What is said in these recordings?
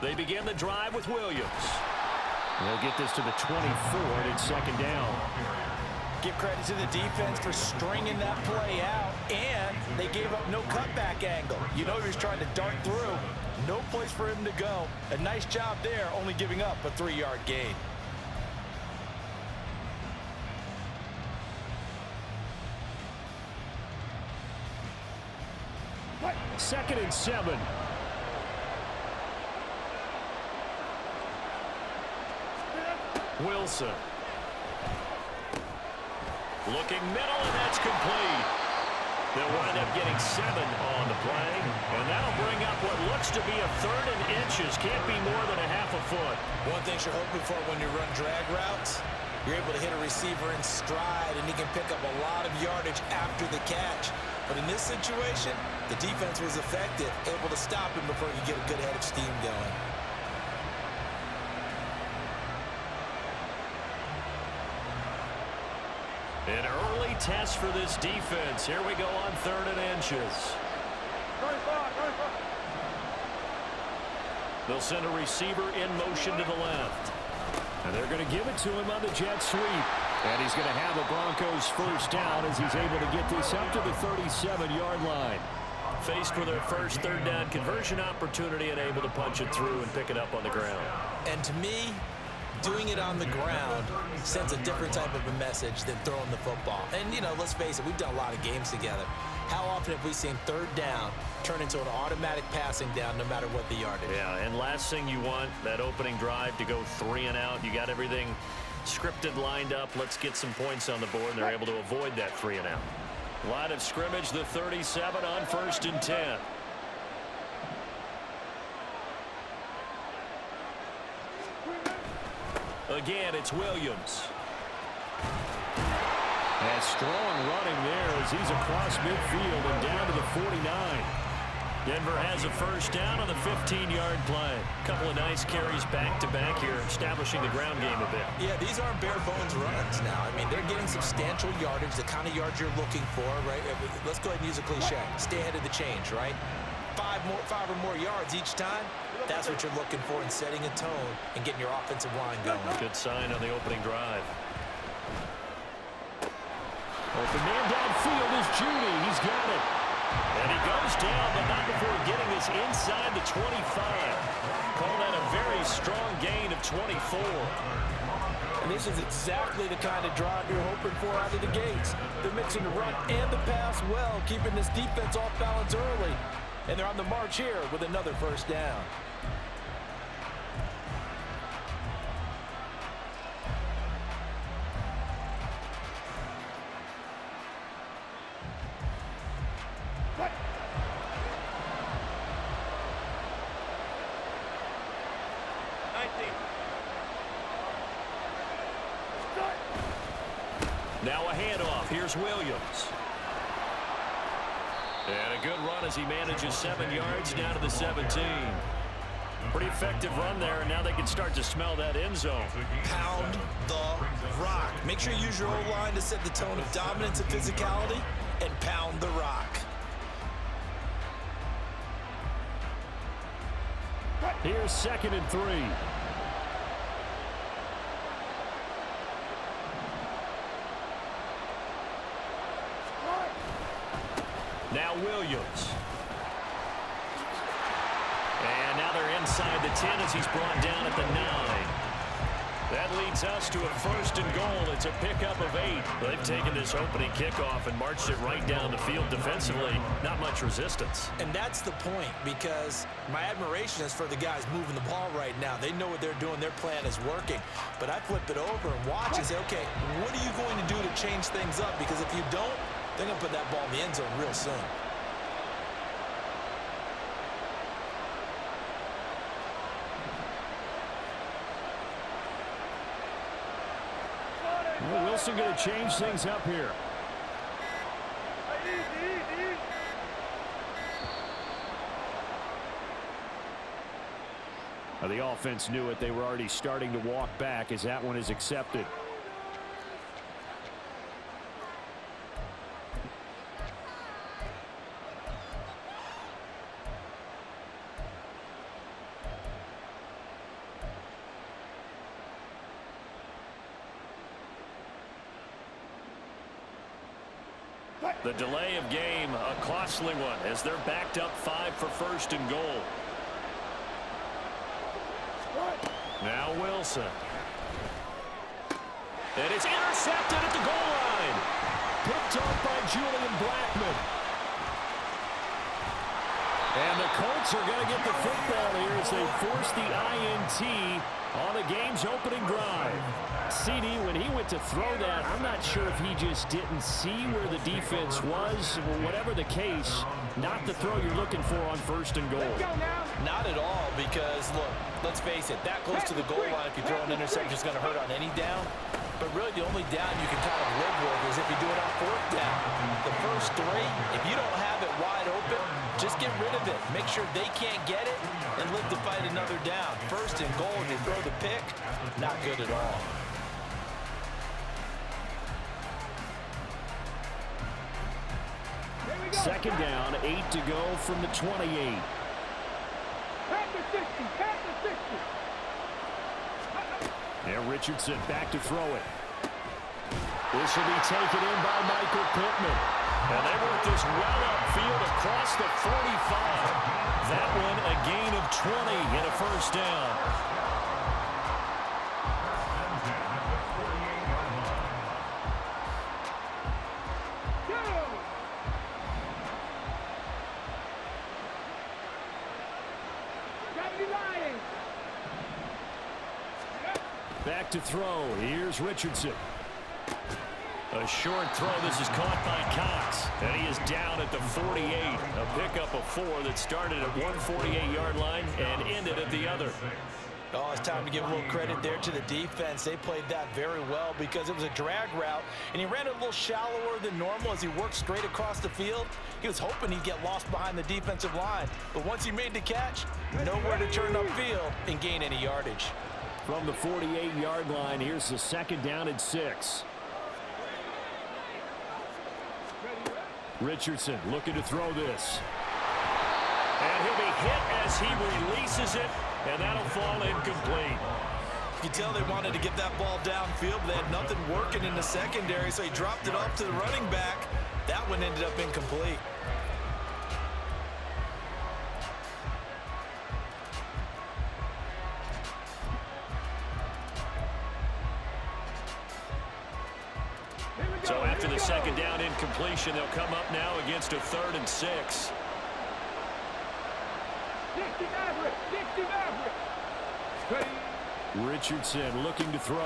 They begin the drive with Williams. They'll get this to the 24, and it's second down. Give credit to the defense for stringing that play out, and they gave up no cutback angle. You know he was trying to dart through. No place for him to go. A nice job there, only giving up a 3-yard gain. Second and 7. Wilson. Looking middle, and that's complete. They'll wind up getting 7 on the play, and that'll bring up what looks to be a 3rd and inches. Can't be more than a half a foot. One thing you're hoping for when you run drag routes, you're able to hit a receiver in stride, and he can pick up a lot of yardage after the catch. But in this situation, the defense was effective, able to stop him before he could get a good head of steam going. An early test for this defense. Here we go on 3rd and inches. They'll send a receiver in motion to the left. And they're going to give it to him on the jet sweep. And he's going to have a Broncos first down as he's able to get this up to the 37-yard line. Faced with their first 3rd down conversion opportunity and able to punch it through and pick it up on the ground. And to me, doing it on the ground sends a different type of a message than throwing the football. And, you know, let's face it, we've done a lot of games together. How often have we seen 3rd down turn into an automatic passing down no matter what the yardage? Yeah, and last thing you want, that opening drive to go 3 and out. You got everything scripted, lined up. Let's get some points on the board, and they're able to avoid that 3 and out. Line of scrimmage, the 37 on 1st and 10. Again, it's Williams. And strong running there as he's across midfield and down to the 49. Denver has a first down on the 15-yard play. A couple of nice carries back-to-back here, establishing the ground game a bit. Yeah, these aren't bare-bones runs now. I mean, they're getting substantial yardage, the kind of yards you're looking for, right? Let's go ahead and use a cliche. Stay ahead of the change, right? 5 or more yards each time. That's what you're looking for in setting a tone and getting your offensive line going. Good sign on the opening drive. Open man downfield is Judy. He's got it. And he goes down, but not before getting this inside the 25. Call that a very strong gain of 24. And this is exactly the kind of drive you're hoping for out of the gates. They're mixing the run and the pass well, keeping this defense off balance early. And they're on the march here with another first down. Now a handoff. Here's Williams. And a good run as he manages 7 yards down to the 17. Pretty effective run there, and now they can start to smell that end zone. Pound the rock. Make sure you use your O-line to set the tone of dominance and physicality, and pound the rock. Here's 2nd and 3. Now Williams. And now they're inside the 10 as he's brought down at the 9. That leads us to a 1st and goal. It's a pickup of 8. They've taken this opening kickoff and marched it right down the field defensively. Not much resistance. And that's the point, because my admiration is for the guys moving the ball right now. They know what they're doing. Their plan is working. But I flip it over and watch and say, okay, what are you going to do to change things up? Because if you don't, they're going to put that ball in the end zone real soon. Well, Wilson going to change things up here. Now, the offense knew it. They were already starting to walk back as that one is accepted. The delay of game, a costly one, as they're backed up 5 for first and goal. Now Wilson. And it's intercepted at the goal line. Picked up by Julian Blackman. And the Colts are going to get the football here as they force the INT on the game's opening drive. CD, when he went to throw that, I'm not sure if he just didn't see where the defense was. Whatever the case, not the throw you're looking for on first and goal. Not at all, because, look, let's face it, that close to the goal line, if you throw an interception, it's going to hurt on any down. But really, the only down you can kind of live with is if you do it on fourth down. The first 3, if you don't have it wide open, just get rid of it. Make sure they can't get it and live to fight another down. First and goal, and you throw the pick, not good at all. Second down, 8 to go from the 28. Pass the 60, pass the 60. And Richardson back to throw it. This will be taken in by Michael Pittman. And they work this well upfield across the 45. That one a gain of 20 and a first down. Back to throw. Here's Richardson. A short throw. This is caught by Cox. And he is down at the 48. A pickup of 4 that started at one 48-yard line and ended at the other. Oh, it's time to give a little credit there to the defense. They played that very well because it was a drag route, and he ran it a little shallower than normal as he worked straight across the field. He was hoping he'd get lost behind the defensive line, but once he made the catch, nowhere to turn upfield and gain any yardage. From the 48-yard line, here's the second down and 6. Richardson looking to throw this. And he'll be hit as he releases it, and that'll fall incomplete. You can tell they wanted to get that ball downfield, but they had nothing working in the secondary, so he dropped it off to the running back. That one ended up incomplete. So after the second down incompletion, they'll come up now against a 3rd and 6. Richardson looking to throw.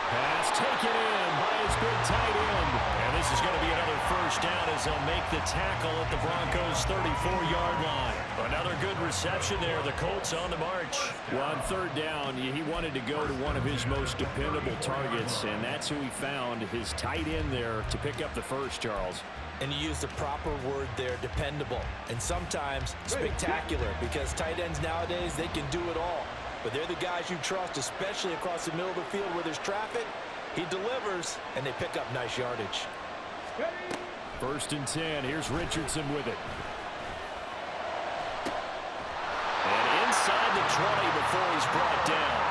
Pass taken in by his big tight end. And this is going to be another first down as they'll make the tackle at the Broncos' 34-yard line. Another good reception there. The Colts on the march. Well, on 3rd down, he wanted to go to one of his most dependable targets, and that's who he found, his tight end there, to pick up the first, Charles. And you use the proper word there, dependable. And sometimes spectacular, because tight ends nowadays, they can do it all. But they're the guys you trust, especially across the middle of the field where there's traffic. He delivers, and they pick up nice yardage. 1st and 10. Here's Richardson with it. And inside the 20 before he's brought down.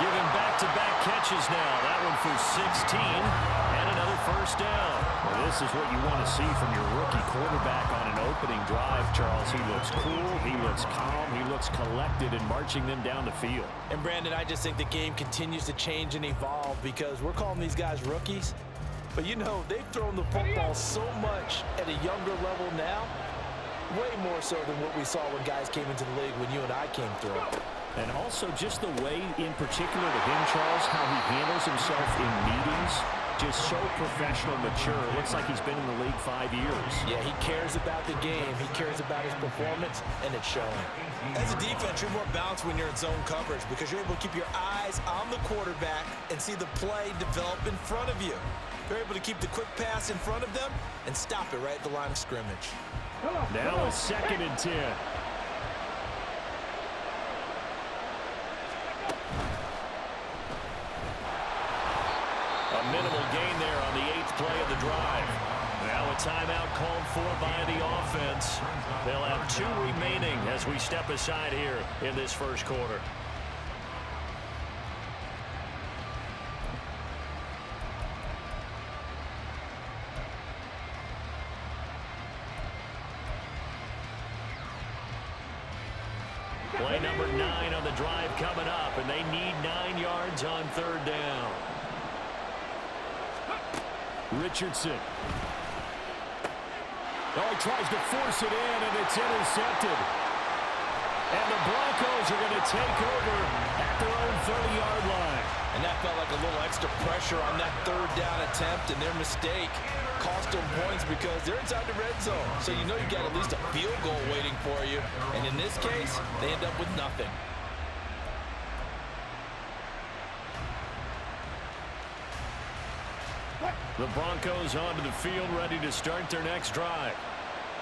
Giving back-to-back catches now. That one for 16 and another first down. Well, this is what you want to see from your rookie quarterback on an opening drive, Charles. He looks cool, he looks calm, he looks collected in marching them down the field. And, Brandon, I just think the game continues to change and evolve because we're calling these guys rookies. But, you know, they've thrown the football so much at a younger level now, way more so than what we saw when guys came into the league when you and I came through. And also just the way, in particular to him, Charles, how he handles himself in meetings, just so professional, mature. Looks like he's been in the league 5 years. Yeah, he cares about the game. He cares about his performance, and it's showing. As a defense, you're more balanced when you're in zone coverage because you're able to keep your eyes on the quarterback and see the play develop in front of you. You're able to keep the quick pass in front of them and stop it right at the line of scrimmage. Now a 2nd and 10. A minimal gain there on the 8th play of the drive. Now a timeout called for by the offense. They'll have 2 remaining as we step aside here in this first quarter. Play number 9 on the drive coming up, and they need 9 yards on third down. Richardson. Oh, he tries to force it in, and it's intercepted. And the Broncos are going to take over at their own 30-yard line. And that felt like a little extra pressure on that third down attempt, and their mistake cost them points because they're inside the red zone. So you know you got at least a field goal waiting for you. And in this case, they end up with nothing. The Broncos onto the field, ready to start their next drive.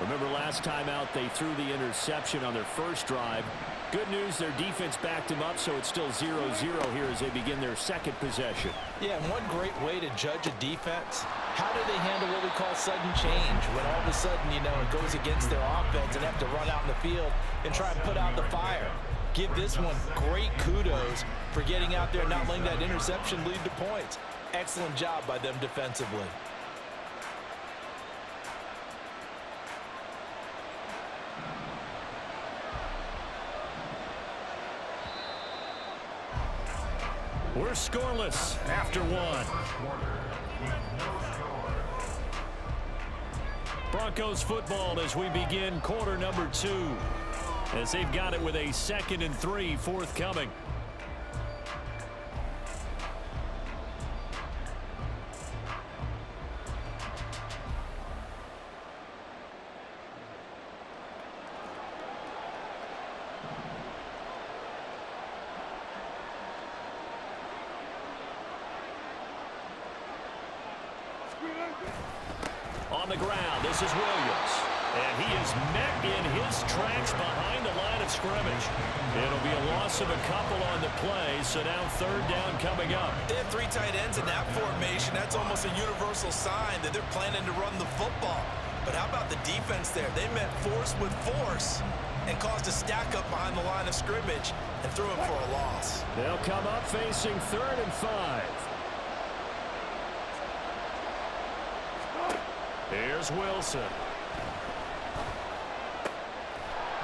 Remember last time out, they threw the interception on their first drive. Good news, their defense backed them up, so it's still 0-0 here as they begin their second possession. Yeah, and one great way to judge a defense, how do they handle what we call sudden change? When all of a sudden, you know, it goes against their offense and have to run out in the field and try and put out the fire. Give this one great kudos for getting out there and not letting that interception lead to points. Excellent job by them defensively. We're scoreless after one. Broncos football as we begin quarter number 2. As they've got it with a 2nd and 3 forthcoming. On the ground, this is Williams. And he is met in his tracks behind the line of scrimmage. It'll be a loss of a couple on the play, so now third down coming up. They have 3 tight ends in that formation. That's almost a universal sign that they're planning to run the football. But how about the defense there? They met force with force and caused a stack up behind the line of scrimmage and threw him for a loss. They'll come up facing 3rd and 5. Here's Wilson.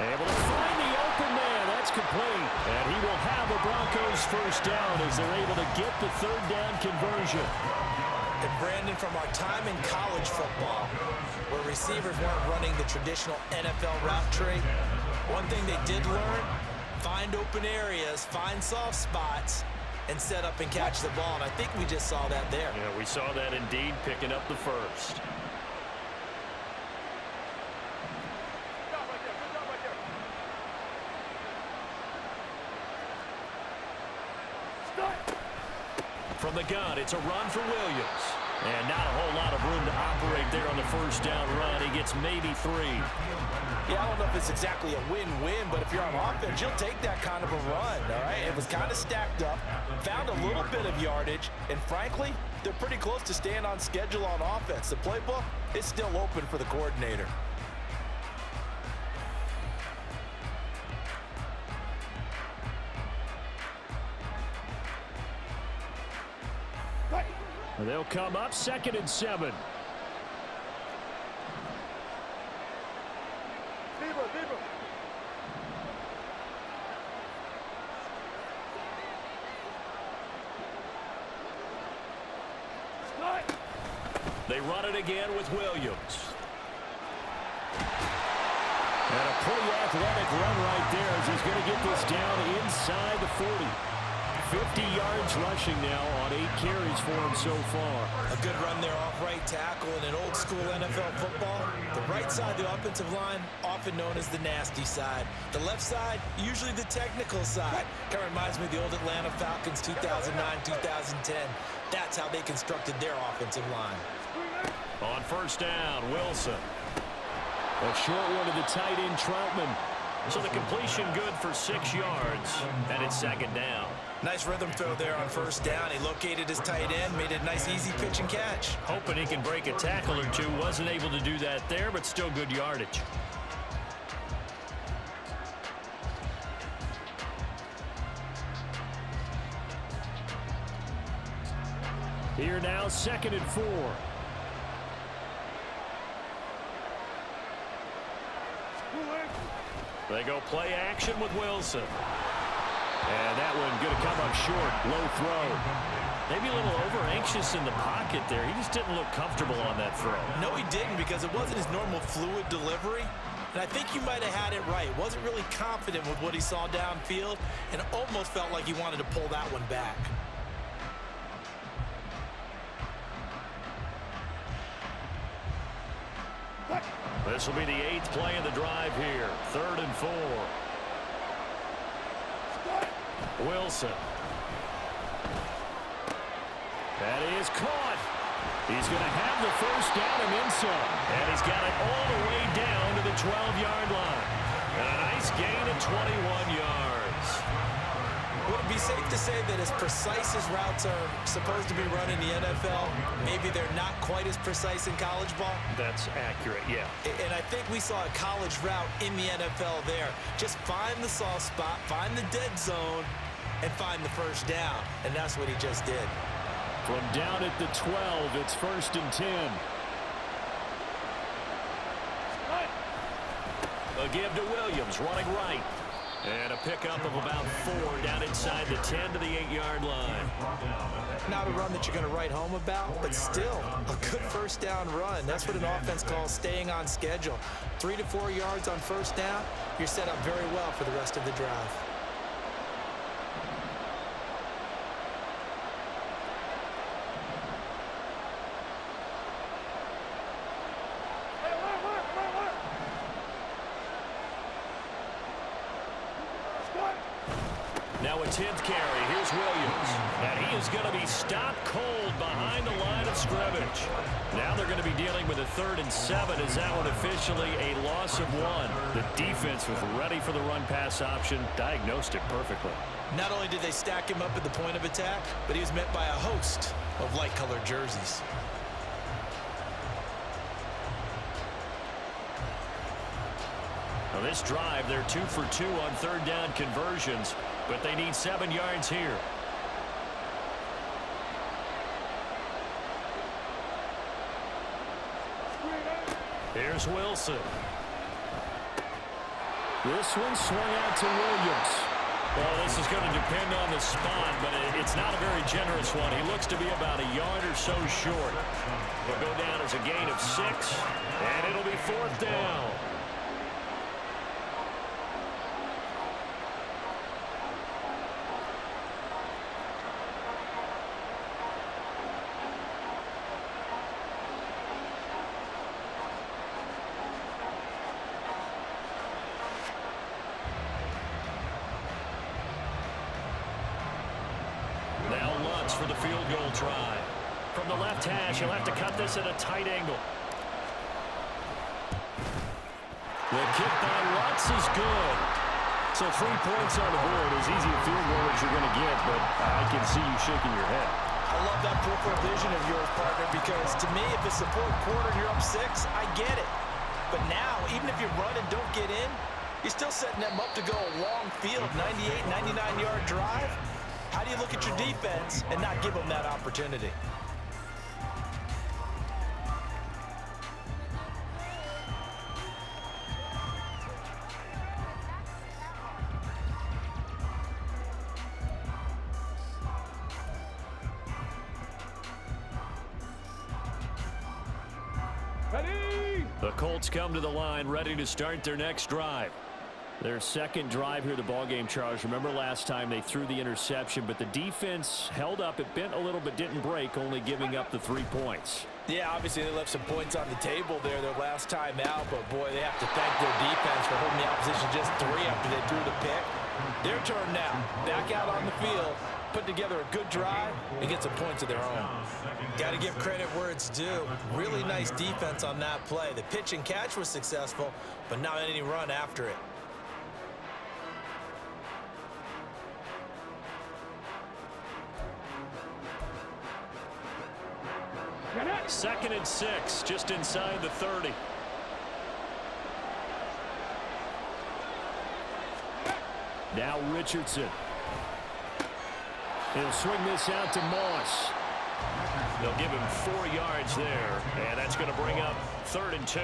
Able to find the open man. That's complete. And he will have a Broncos first down as they're able to get the third down conversion. And Brandon, from our time in college football, where receivers weren't running the traditional NFL route tree, one thing they did learn, find open areas, find soft spots, and set up and catch the ball. And I think we just saw that there. Yeah, we saw that indeed, picking up the first. From the gun, it's a run for Williams. And not a whole lot of room to operate there on the first down run. He gets maybe 3. Yeah, I don't know if it's exactly a win-win, but if you're on offense, you'll take that kind of a run, all right? It was kind of stacked up, found a little bit of yardage, and frankly, they're pretty close to staying on schedule on offense. The playbook is still open for the coordinator. They'll come up 2nd and 7. They run it again with Williams. And a pretty athletic run right there as he's going to get this down inside the 40. 50 yards rushing now on 8 carries for him so far. A good run there off right tackle in an old school NFL football. The right side of the offensive line, often known as the nasty side. The left side, usually the technical side. Kind of reminds me of the old Atlanta Falcons 2009-2010. That's how they constructed their offensive line. On first down, Wilson. A short one to the tight end, Troutman. So the completion good for 6 yards, and it's 2nd down. Nice rhythm throw there on first down. He located his tight end, made it a nice easy pitch and catch. Hoping he can break a tackle or two. Wasn't able to do that there, but still good yardage. Here now, 2nd and 4. They go play action with Wilson. And that one going to come up short. Low throw. Maybe a little over-anxious in the pocket there. He just didn't look comfortable on that throw. No, he didn't, because it wasn't his normal fluid delivery. And I think you might have had it right. Wasn't really confident with what he saw downfield and almost felt like he wanted to pull that one back. This will be the 8th play of the drive here. 3rd and 4. Wilson. That is caught. He's going to have the first down and then some. And he's got it all the way down to the 12-yard line. And a nice gain of 21 yards. Would it be safe to say that as precise as routes are supposed to be run in the NFL, maybe they're not quite as precise in college ball? That's accurate, yeah. And I think we saw a college route in the NFL there. Just find the soft spot, find the dead zone, and find the first down. And that's what he just did. From down at the 12, it's 1st and 10. A give to Williams, running right. And a pickup of about 4 down inside the 10 to the 8-yard line. Not a run that you're going to write home about, but still a good first down run. That's what an offense calls staying on schedule. 3 to 4 yards on first down, you're set up very well for the rest of the drive. Now a 10th carry. Here's Williams. And he is going to be stopped cold behind the line of scrimmage. Now they're going to be dealing with a 3rd and 7. Is that one officially a loss of 1? The defense was ready for the run-pass option, diagnosed it perfectly. Not only did they stack him up at the point of attack, but he was met by a host of light-colored jerseys. Now this drive, they're 2 for 2 on 3rd down conversions, but they need 7 yards here. Here's Wilson. This one swung out to Williams. Well, this is going to depend on the spot, but it's not a very generous one. He looks to be about a yard or so short. Will go down as a gain of 6, and it'll be 4th down. For the field goal try. From the left hash, he'll have to cut this at a tight angle. The kick by Lutz is good. So 3 points on the board. As easy a field goal as you're going to get, but I can see you shaking your head. I love that peripheral vision of yours, partner, because to me, if it's the 4th quarter and you're up 6, I get it. But now, even if you run and don't get in, you're still setting them up to go a long field, 98, 99-yard drive. How do you look at your defense and not give them that opportunity? Ready? The Colts come to the line, ready to start their next drive. Their 2nd drive here, the ballgame, Charles. Remember last time they threw the interception, but the defense held up. It bent a little but didn't break, only giving up the 3 points. Yeah, obviously they left some points on the table there their last time out, but boy, they have to thank their defense for holding the opposition just 3 after they threw the pick. Their turn now. Back out on the field, put together a good drive, and get some points of their own. Got to give credit where it's due. Really nice defense on that play. The pitch and catch was successful, but not any run after it. 2nd and 6, just inside the 30. Now Richardson. He'll swing this out to Moss. They'll give him 4 yards there, and that's going to bring up 3rd and 2.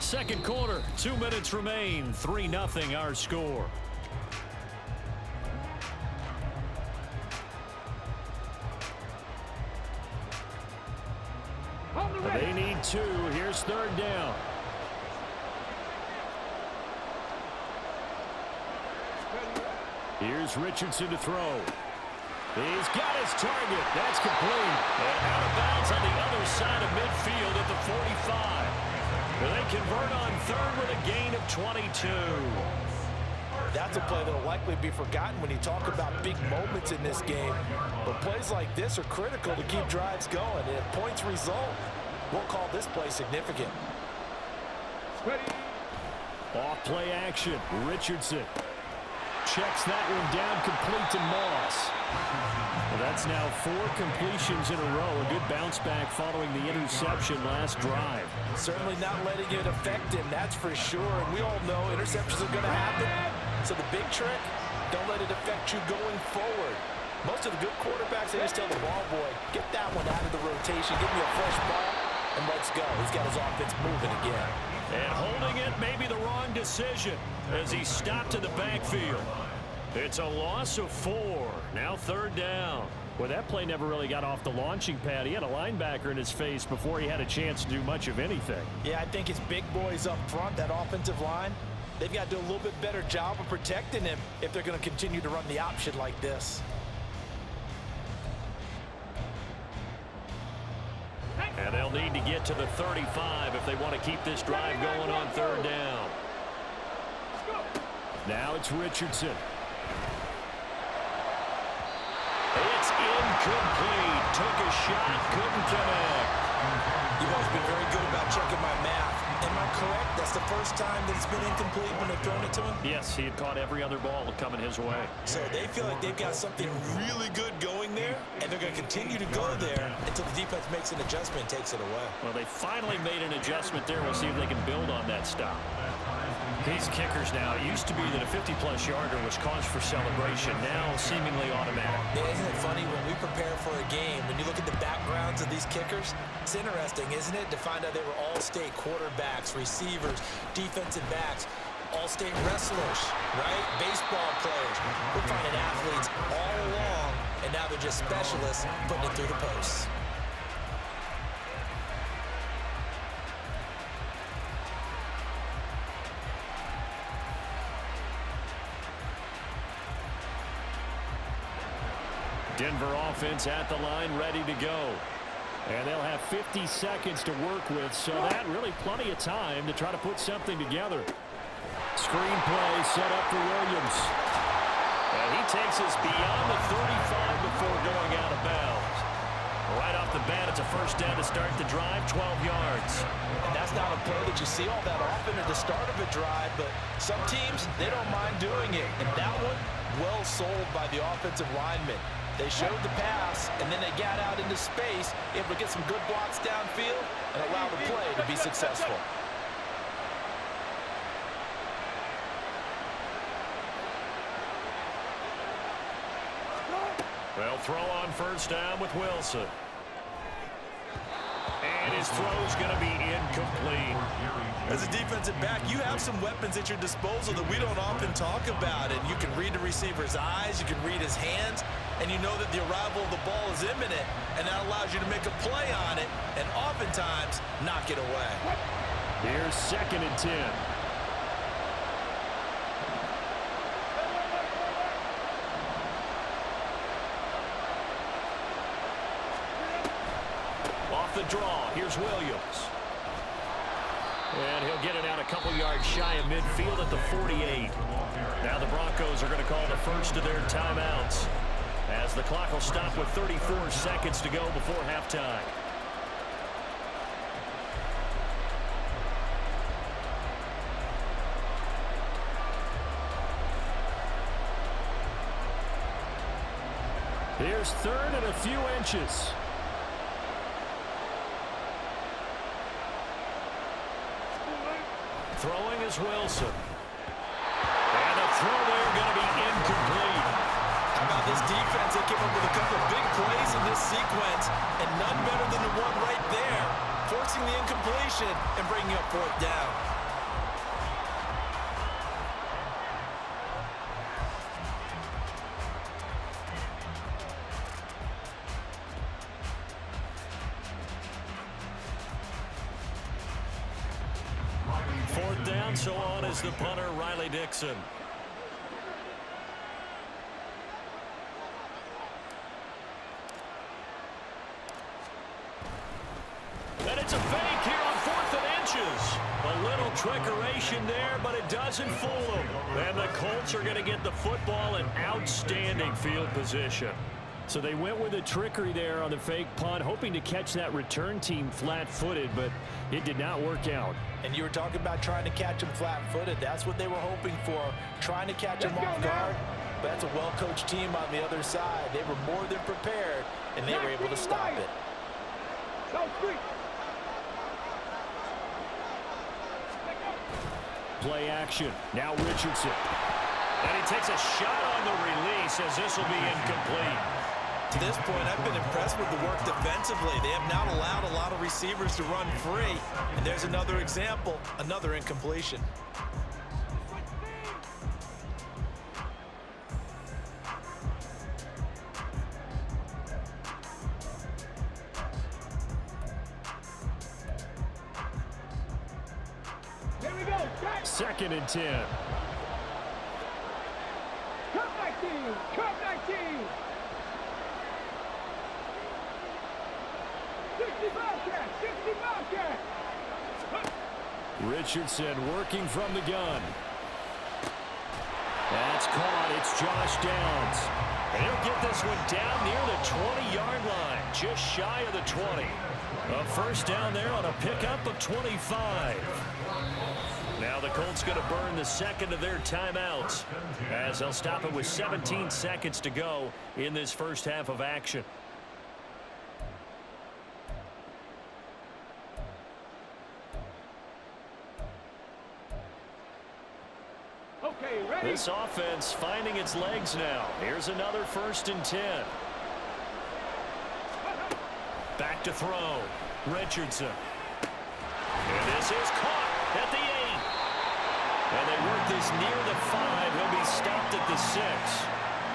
Second quarter, 2 minutes remain. 3-0 our score. They need 2. Here's third down. Here's Richardson to throw. He's got his target. That's complete. And out of bounds on the other side of midfield at the 45. They convert on third with a gain of 22. That's a play that will likely be forgotten when you talk about big moments in this game. But plays like this are critical to keep drives going. And if points result, we'll call this play significant. Off play action. Richardson checks that one down, complete to Moss. Well, that's now 4 completions in a row. A good bounce back following the interception last drive. Certainly not letting it affect him, that's for sure. And we all know interceptions are going to happen. So the big trick, don't let it affect you going forward. Most of the good quarterbacks, they just tell the ball boy, get that one out of the rotation, give me a fresh ball, and let's go. He's got his offense moving again. And holding it may be the wrong decision as he stopped in the backfield. It's a loss of 4. Now third down. Well, that play never really got off the launching pad. He had a linebacker in his face before he had a chance to do much of anything. Yeah, I think his big boys up front, that offensive line, they've got to do a little bit better job of protecting him if they're going to continue to run the option like this. And they'll need to get to the 35 if they want to keep this drive going on third down. Now it's Richardson. It's incomplete. Took a shot, couldn't connect. You've always been very good about checking my math. Am I correct? That's the first time that it's been incomplete when they've thrown it to him? Yes, he had caught every other ball coming his way. So they feel like they've got something really good going there, and they're going to continue to go there until the defense makes an adjustment and takes it away. Well, they finally made an adjustment there. We'll see if they can build on that stop. These kickers now, it used to be that a 50-plus yarder was cause for celebration. Now seemingly automatic. Yeah, isn't it funny when we prepare for a game, when you look at the backgrounds of these kickers, it's interesting, isn't it, to find out they were all-state quarterbacks, receivers, defensive backs, all-state wrestlers, right? Baseball players. We're finding athletes all along, and now they're just specialists putting it through the posts. Denver offense at the line, ready to go. And they'll have 50 seconds to work with, so that really plenty of time to try to put something together. Screen play set up for Williams. And he takes us beyond the 35 before going out of bounds. Right off the bat, it's a first down to start the drive, 12 yards. And that's not a play that you see all that often at the start of a drive, but some teams, they don't mind doing it. And that one, well sold by the offensive lineman. They showed the pass, and then they got out into space, able to get some good blocks downfield and allow the play to be successful. They'll throw on first down with Wilson. And his throw's going to be incomplete. As a defensive back, you have some weapons at your disposal that we don't often talk about. And you can read the receiver's eyes, you can read his hands, and you know that the arrival of the ball is imminent, and that allows you to make a play on it and oftentimes knock it away. Here's 2nd and 10. Off the draw, here's Williams. And he'll get it out a couple yards shy of midfield at the 48. Now the Broncos are going to call the first of their timeouts, as the clock will stop with 34 seconds to go before halftime. Here's 3rd and a few inches. Throwing is Wilson. And the throw there going to be incomplete. How about this defense? They came up with a couple of big plays in this sequence, and none better than the one right separation and bringing up fourth down. Fourth down, so on is the punter, Riley Dixon. And it's a fake here on 4th and inches. A little trickeration there, but it doesn't fool them. And the Colts are going to get the football in outstanding field position. So they went with a trickery there on the fake punt, hoping to catch that return team flat-footed, but it did not work out. And you were talking about trying to catch him flat-footed. That's what they were hoping for, trying to catch him off guard. But that's a well-coached team on the other side. They were more than prepared, and they were able to stop it. Play action. Now Richardson. And he takes a shot on the release as this will be incomplete. To this point, I've been impressed with the work defensively. They have not allowed a lot of receivers to run free. And there's another example, another incompletion. Here we go. 2nd and 10. Cut 19. Cut 19. 60 Bobcat. 60 Bobcat. Richardson working from the gun. That's caught. It's Josh Downs. And he'll get this one down near the 20-yard line, just shy of the 20. A first down there on a pickup of 25. Now the Colts going to burn the second of their timeouts as they'll stop it with 17 seconds to go in this first half of action. Okay, ready? This offense finding its legs now. Here's another 1st and 10. Back to throw. Richardson. And this is caught at the 8. And they work this near the 5. He'll be stopped at the 6.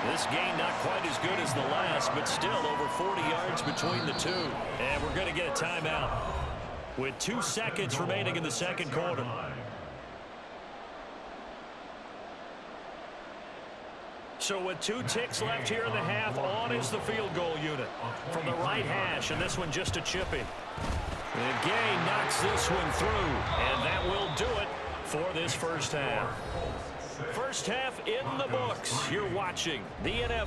This gain not quite as good as the last, but still over 40 yards between the two. And we're going to get a timeout with 2 seconds remaining in the second quarter. So with 2 ticks left here in the half, on is the field goal unit from the right hash, and this one just a chipping. And Gay knocks this one through, and that will do it for this first half. First half in the books. You're watching the NFL.